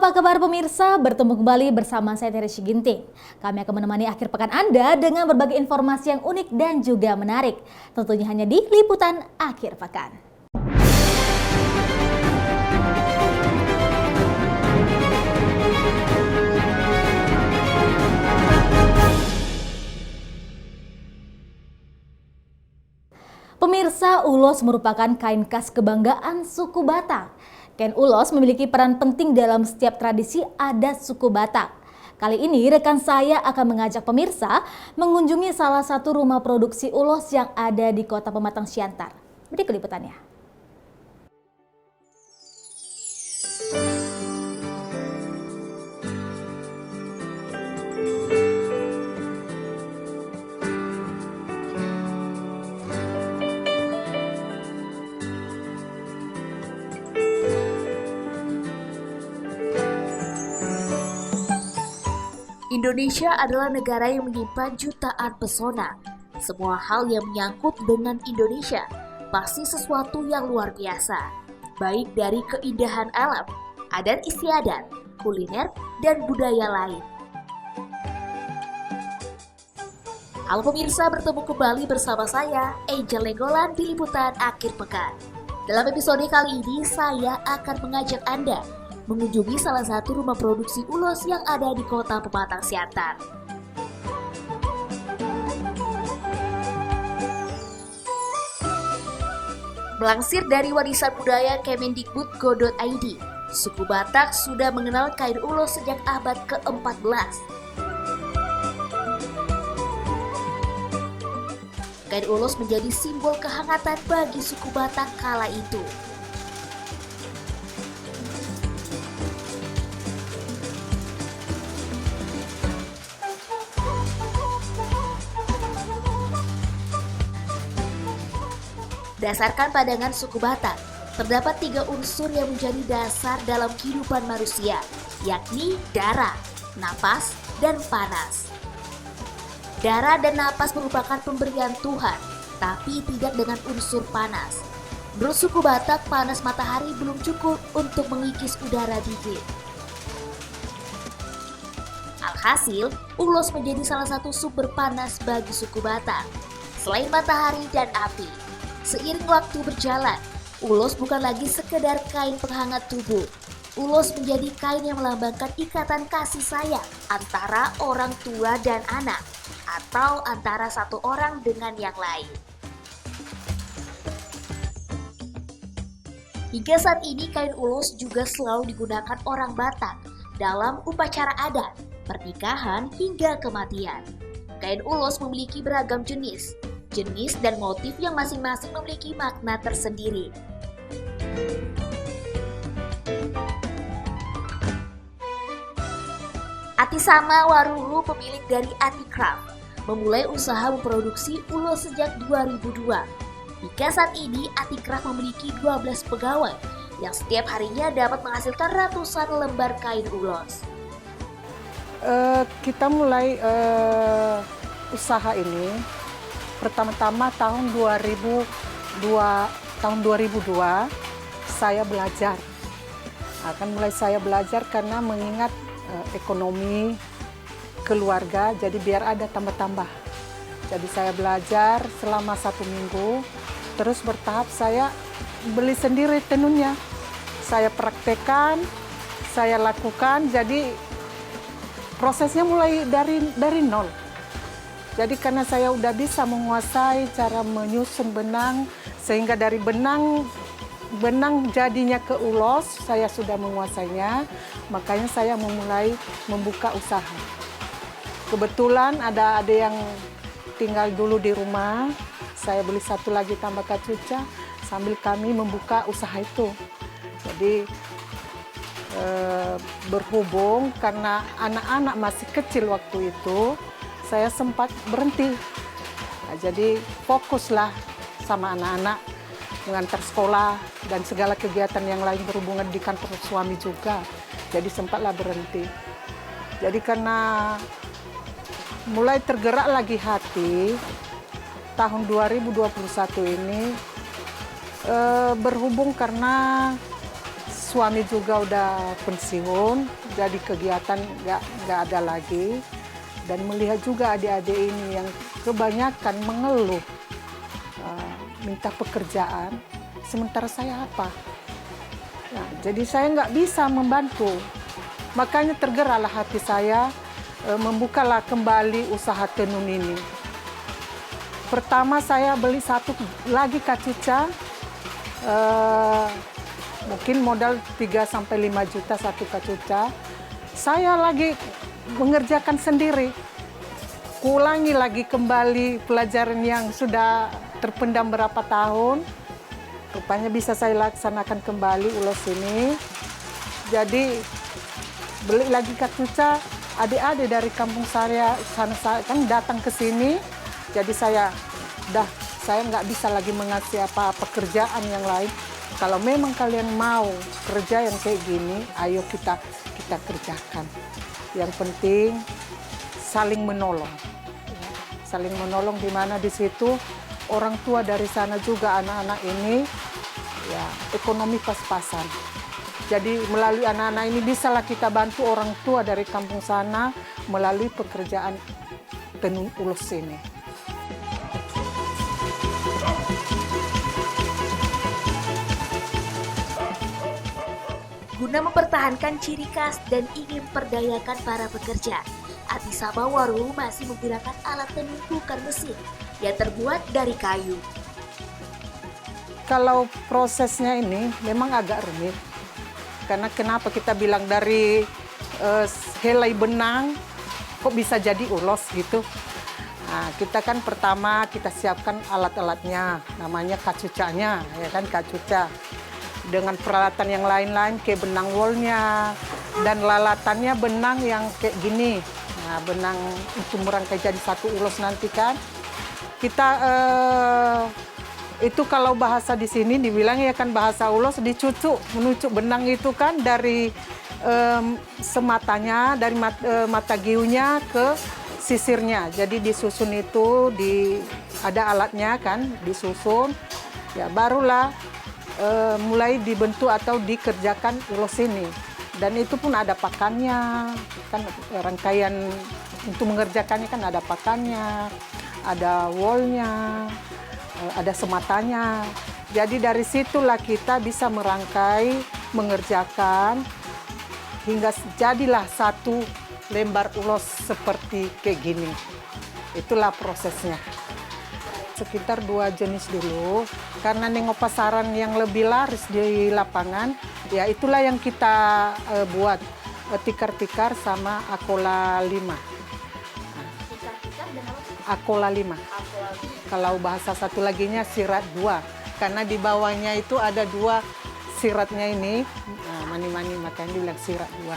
apa kabar pemirsa? Bertemu kembali bersama saya Terry Ginting. Kami akan menemani akhir pekan Anda dengan berbagai informasi yang unik dan juga menarik. Tentunya hanya di Liputan Akhir Pekan. Pemirsa, ulos merupakan kain khas kebanggaan suku Batak. Kain ulos memiliki peran penting dalam setiap tradisi adat suku Batak. Kali ini rekan saya akan mengajak pemirsa mengunjungi salah satu rumah produksi ulos yang ada di Kota Pematang Siantar. Berikut liputannya. Indonesia adalah negara yang menyimpan jutaan pesona. Semua hal yang menyangkut dengan Indonesia pasti sesuatu yang luar biasa. Baik dari keindahan alam, adat istiadat, kuliner, dan budaya lain. Halo pemirsa, bertemu kembali bersama saya, Angel Lenggolan di Liputan Akhir Pekan. Dalam episode kali ini, saya akan mengajak Anda mengunjungi salah satu rumah produksi ulos yang ada di Kota Pematang Siantar. Melansir dari warisan budaya Kemendikbud.go.id, suku Batak sudah mengenal kain ulos sejak abad ke-14. Kain ulos menjadi simbol kehangatan bagi suku Batak kala itu. Berdasarkan pandangan suku Batak, terdapat 3 unsur yang menjadi dasar dalam kehidupan manusia, yakni darah, napas, dan panas. Darah dan napas merupakan pemberian Tuhan, tapi tidak dengan unsur panas. Menurut suku Batak, panas matahari belum cukup untuk mengikis udara dingin. Alhasil, ulos menjadi salah satu sumber panas bagi suku Batak, selain matahari dan api. Seiring waktu berjalan, ulos bukan lagi sekedar kain penghangat tubuh. Ulos menjadi kain yang melambangkan ikatan kasih sayang antara orang tua dan anak, atau antara satu orang dengan yang lain. Hingga saat ini kain ulos juga selalu digunakan orang Batak dalam upacara adat, pernikahan hingga kematian. Kain ulos memiliki beragam jenis dan motif yang masing-masing memiliki makna tersendiri. Atisama Waruru, pemilik dari Aticraft, memulai usaha memproduksi ulos sejak 2002. Hingga saat ini Aticraft memiliki 12 pegawai yang setiap harinya dapat menghasilkan ratusan lembar kain ulos. Kita mulai usaha ini pertama-tama tahun 2002 saya belajar. Saya belajar karena mengingat ekonomi keluarga, jadi biar ada tambah-tambah. Jadi saya belajar selama 1 minggu, terus bertahap saya beli sendiri tenunnya. Saya praktekkan, saya lakukan, jadi prosesnya mulai dari nol. Jadi karena saya udah bisa menguasai cara menyusun benang, sehingga dari benang jadinya ke ulos, saya sudah menguasainya, makanya saya memulai membuka usaha. Kebetulan ada yang tinggal dulu di rumah, saya beli satu lagi tambah kacuca, sambil kami membuka usaha itu. Jadi berhubung karena anak-anak masih kecil waktu itu, saya sempat berhenti. Nah, jadi fokuslah sama anak-anak, mengantar sekolah dan segala kegiatan yang lain berhubungan di kantor suami juga. Jadi sempatlah berhenti. Jadi karena mulai tergerak lagi hati, tahun 2021 ini berhubung karena suami juga udah pensiun, jadi kegiatan nggak ada lagi. Dan melihat juga adik-adik ini yang kebanyakan mengeluh, minta pekerjaan, sementara saya apa? Nah, jadi saya nggak bisa membantu. Makanya tergeraklah hati saya, membukalah kembali usaha tenun ini. Pertama saya beli satu lagi kacuca, mungkin modal 3-5 juta satu kacuca. Saya lagi mengerjakan sendiri. Ulangi lagi kembali pelajaran yang sudah terpendam berapa tahun. Rupanya bisa saya laksanakan kembali ulos ini. Jadi beli lagi kacuca, adik-adik dari kampung saya kan datang ke sini. Jadi saya nggak bisa lagi mengasih apa pekerjaan yang lain. Kalau memang kalian mau kerja yang kayak gini, ayo kita kerjakan. Yang penting saling menolong. Saling menolong di mana di situ orang tua dari sana juga anak-anak ini ya ekonomi pas-pasan. Jadi melalui anak-anak ini bisalah kita bantu orang tua dari kampung sana melalui pekerjaan tenun ulos ini. Guna mempertahankan ciri khas dan ingin memperdayakan para pekerja, Ati Sabawaru masih menggunakan alat tenun bukan mesin yang terbuat dari kayu. Kalau prosesnya ini memang agak rumit. Karena kenapa kita bilang dari helai benang kok bisa jadi ulos gitu. Nah, kita kan pertama kita siapkan alat-alatnya, namanya kacucanya, ya kan kacuca. Dengan peralatan yang lain-lain kayak benang wolnya dan lalatannya benang yang kayak gini. Nah, benang untuk merangkai jadi satu ulos nanti kan. Kita itu kalau bahasa di sini dibilang ya kan bahasa ulos dicucuk, menucuk benang itu kan dari sematanya, dari mata giunya ke sisirnya. Jadi disusun itu ada alatnya kan, disusun. Ya barulah mulai dibentuk atau dikerjakan ulos ini. Dan itu pun ada pakannya, kan rangkaian untuk mengerjakannya kan ada pakannya, ada wolnya, ada sematanya. Jadi dari situlah kita bisa merangkai, mengerjakan, hingga jadilah satu lembar ulos seperti kayak gini. Itulah prosesnya. Sekitar 2 jenis dulu, karena nengok pasaran yang lebih laris di lapangan, ya itulah yang kita buat, tikar-tikar sama akola 5. Akola 5. Kalau bahasa satu laginya sirat 2, karena di bawahnya itu ada 2 siratnya ini, mani-mani, makanya dibilang sirat 2.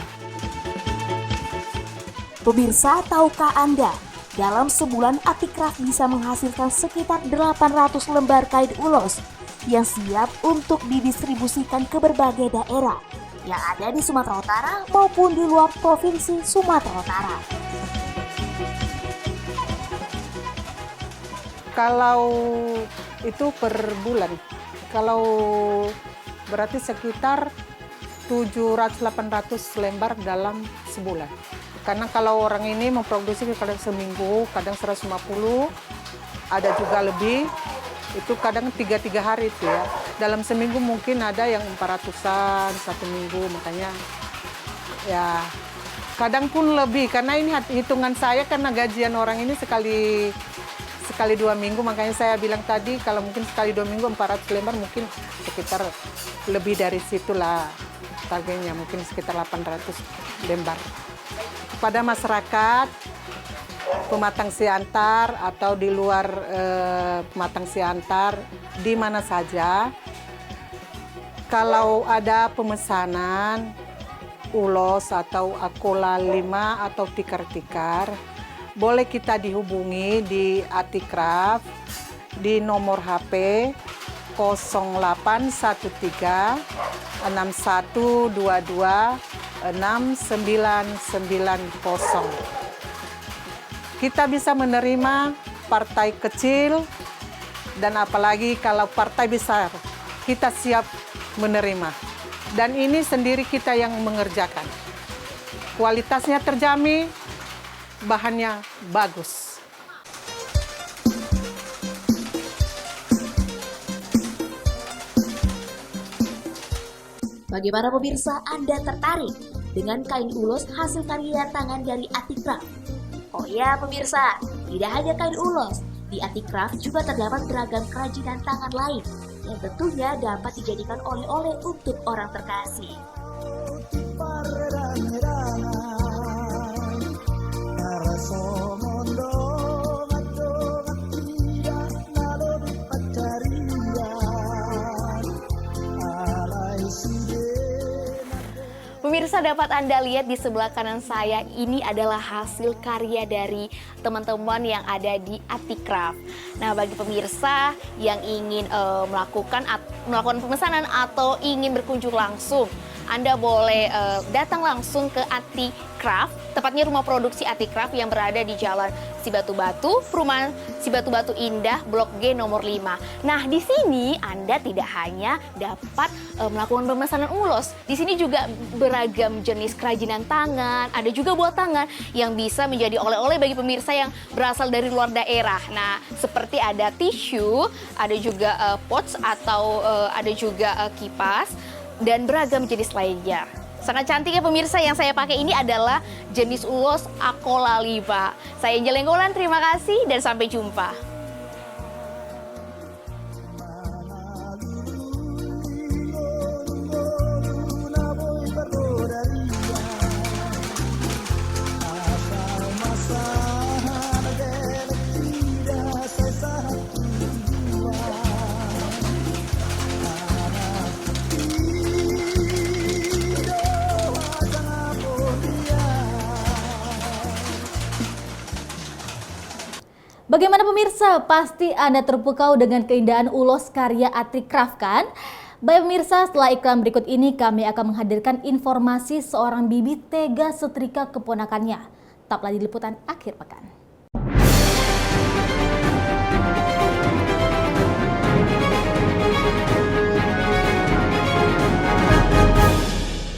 Pemirsa, tahukah Anda? Dalam sebulan Atikraf bisa menghasilkan sekitar 800 lembar kain ulos yang siap untuk didistribusikan ke berbagai daerah yang ada di Sumatera Utara maupun di luar Provinsi Sumatera Utara. Kalau itu per bulan, kalau berarti sekitar 700-800 lembar dalam sebulan. Karena kalau orang ini memproduksi kadang seminggu, kadang 150, ada juga lebih, itu kadang 3 hari itu ya. Dalam seminggu mungkin ada yang 400-an, 1 minggu, makanya ya kadang pun lebih. Karena ini hitungan saya karena gajian orang ini sekali 2 minggu, makanya saya bilang tadi kalau mungkin sekali 2 minggu 400 lembar mungkin sekitar lebih dari situlah targetnya, mungkin sekitar 800 lembar. Kepada masyarakat pematang siantar atau di luar pematang siantar di mana saja, kalau ada pemesanan ulos atau akola 5 atau tikar-tikar, boleh kita dihubungi di Atikraf di nomor HP 0813 6122 6990. Kita bisa menerima partai kecil dan apalagi kalau partai besar, kita siap menerima. Dan ini sendiri kita yang mengerjakan. Kualitasnya terjamin, bahannya bagus. Bagaimana pemirsa, Anda tertarik dengan kain ulos hasil karya tangan dari Atikraf? Oh ya pemirsa, tidak hanya kain ulos, di Atikraf juga terdapat beragam kerajinan tangan lain yang tentunya dapat dijadikan oleh-oleh untuk orang terkasih. Pemirsa, dapat Anda lihat di sebelah kanan saya, ini adalah hasil karya dari teman-teman yang ada di Atikraf. Nah, bagi pemirsa yang ingin melakukan pemesanan atau ingin berkunjung langsung, Anda boleh datang langsung ke Atikraf, tepatnya rumah produksi Atikraf yang berada di Jalan Sibatu-Batu, Perumahan Sibatu-Batu Indah, Blok G nomor 5. Nah, di sini Anda tidak hanya dapat melakukan pemesanan ulos, di sini juga beragam jenis kerajinan tangan, ada juga buah tangan yang bisa menjadi oleh-oleh bagi pemirsa yang berasal dari luar daerah. Nah, seperti ada tisu, ada juga pots atau ada juga kipas, dan beragam jenis lainnya. Sangat cantik ya pemirsa, yang saya pakai ini adalah jenis ulos Akolaliba. Saya Angel Lenggolan, terima kasih dan sampai jumpa. Bagaimana pemirsa? Pasti Anda terpukau dengan keindahan ulos karya Atikraf kan? Baik pemirsa, setelah iklan berikut ini kami akan menghadirkan informasi seorang bibi tega setrika keponakannya. Tetaplah di liputan akhir pekan.